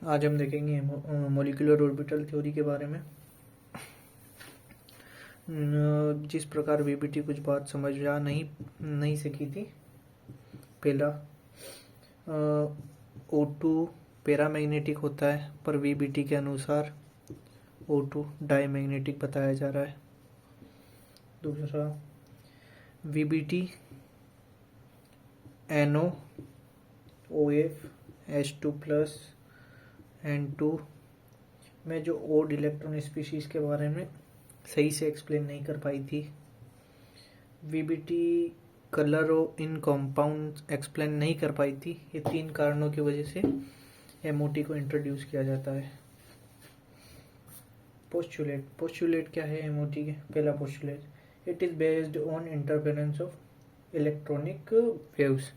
आज हम देखेंगे मॉलिक्यूलर ऑर्बिटल थ्योरी के बारे में। जिस प्रकार वीबीटी कुछ बात समझ आ नहीं सकी थी। पहला, O2 पैरामैग्नेटिक होता है, पर वीबीटी के अनुसार O2 डायमैग्नेटिक बताया जा रहा है। दूसरा, VBT NO OF H2+ N2 में जो ओड इलेक्ट्रॉन स्पीशीज के बारे में सही से एक्सप्लेन नहीं कर पाई थी। वीबीटी कलर इन कंपाउंड एक्सप्लेन नहीं कर पाई थी। ये 3 कारणों की वजह से एमओटी को इंट्रोड्यूस किया जाता है। पोस्टुलेट क्या है एमओटी के? पहला postulate, it is based on interference of electronic waves.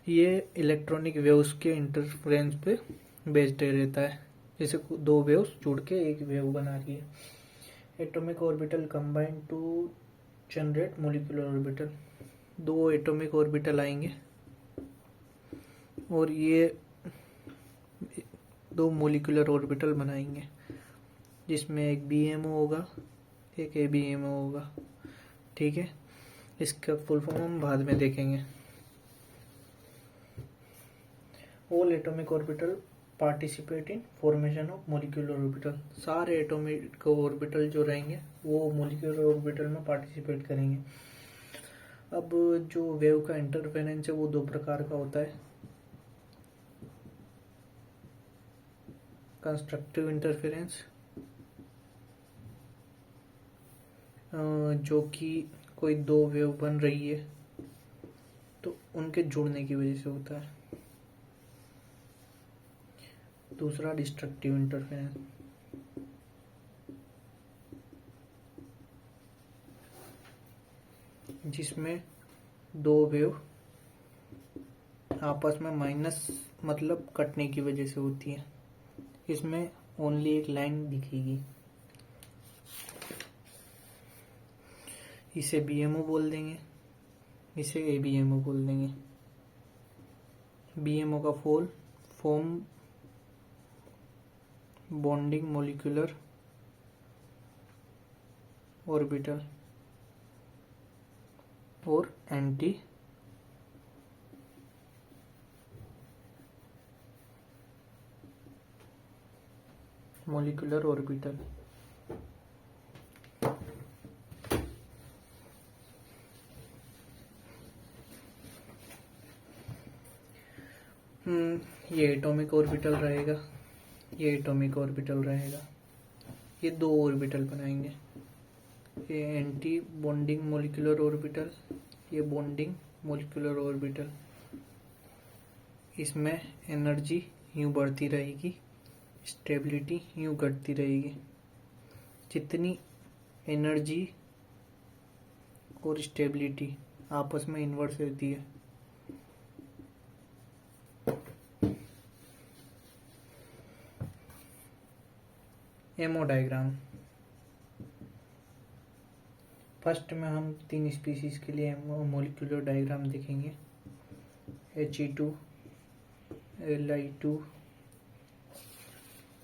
ये इलेक्ट्रॉनिक वेव्स के इंटरफेरेंस पे बेस्ड रहता है। जैसे 2 वेव्स जुड़ के एक वेव बना रही है। Atomic orbital combine to generate molecular orbital. 2 atomic orbital आएंगे और ये 2 मॉलिक्यूलर ऑर्बिटल बनाएंगे, जिसमें एक BMO होगा, एक ABMO होगा। ठीक है, इसका फुल फॉर्म हम बाद में देखेंगे। All atomic orbital participate in formation of molecular orbital. सारे एटॉमिक ऑर्बिटल जो रहेंगे वो मॉलिक्यूलर ऑर्बिटल में पार्टिसिपेट करेंगे। अब जो वेव का इंटरफेरेंस है वो 2 प्रकार का होता है। कंस्ट्रक्टिव इंटरफेरेंस, जो कि कोई 2 वेव बन रही है तो उनके जुड़ने की वजह से होता है। दूसरा, डिस्ट्रक्टिव इंटरफेरेंस, जिसमें 2 वेव आपस में माइनस मतलब कटने की वजह से होती है। इसमें ओनली एक लाइन दिखेगी। इसे BMO बोल देंगे, इसे ABMO बोल देंगे। BMO का full form bonding molecular orbital और एंटी मॉलिक्यूलर ऑर्बिटल। ये एटॉमिक ऑर्बिटल रहेगा, ये एटॉमिक ऑर्बिटल रहेगा। ये 2 ऑर्बिटल बनाएंगे, ये एंटी बॉन्डिंग मॉलिक्यूलर ऑर्बिटल, ये बॉन्डिंग मॉलिक्यूलर ऑर्बिटल। इसमें एनर्जी यूं बढ़ती रहेगी, स्टेबिलिटी यूं घटती रहेगी। जितनी एनर्जी और स्टेबिलिटी आपस में इन्वर्स रहती है। Ammo diagram. फर्स्ट में हम 3 स्पीशीज के लिए मॉलिक्यूलर डायग्राम देखेंगे। He2, Li2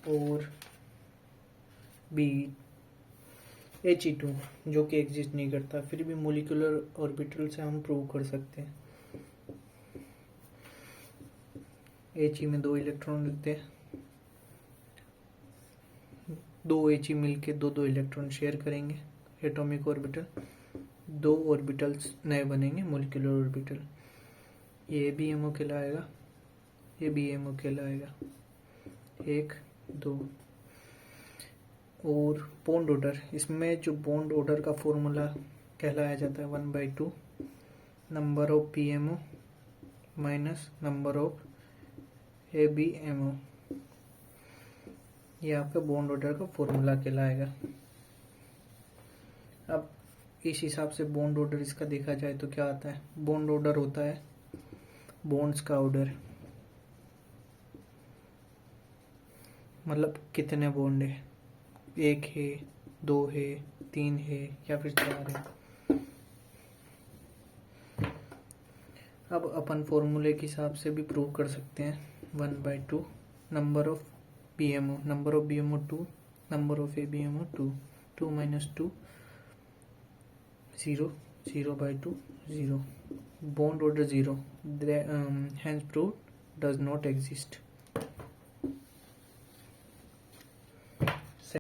और He2 जो कि एग्जिस्ट नहीं करता, फिर भी मॉलिक्यूलर ऑर्बिटल से हम प्रूव कर सकते हैं। He में 2 इलेक्ट्रॉन रहते हैं। 2 He मिलके 2 इलेक्ट्रॉन शेयर करेंगे एटॉमिक ऑर्बिटल। 2 ऑर्बिटल्स नए बनेंगे मॉलिक्यूलर ऑर्बिटल। ये ABMO कहलाएगा, ये BMO कहलाएगा। 1 2। और बॉन्ड ऑर्डर, इसमें जो बॉन्ड ऑर्डर का फॉर्मूला कहलाया जाता है 1/2 number of PMO minus number of ABMO। ये आपका बॉन्ड ऑर्डर का फॉर्मूला कहलाएगा। अब इस हिसाब से बॉन्ड ऑर्डर इसका देखा जाए तो क्या आता है? बॉन्ड ऑर्डर होता है बॉन्ड्स का ऑर्डर, मतलब कितने बॉन्ड है, 1 है, 2 है, 3 है या फिर 4 है। अब अपन फॉर्मूले के हिसाब से भी प्रूव कर सकते हैं 1/2 number of BMO, number of BMO 2, number of ABMO 2, 2 minus 2 0, 0 by 2 0, bond order 0, hence proved does not exist.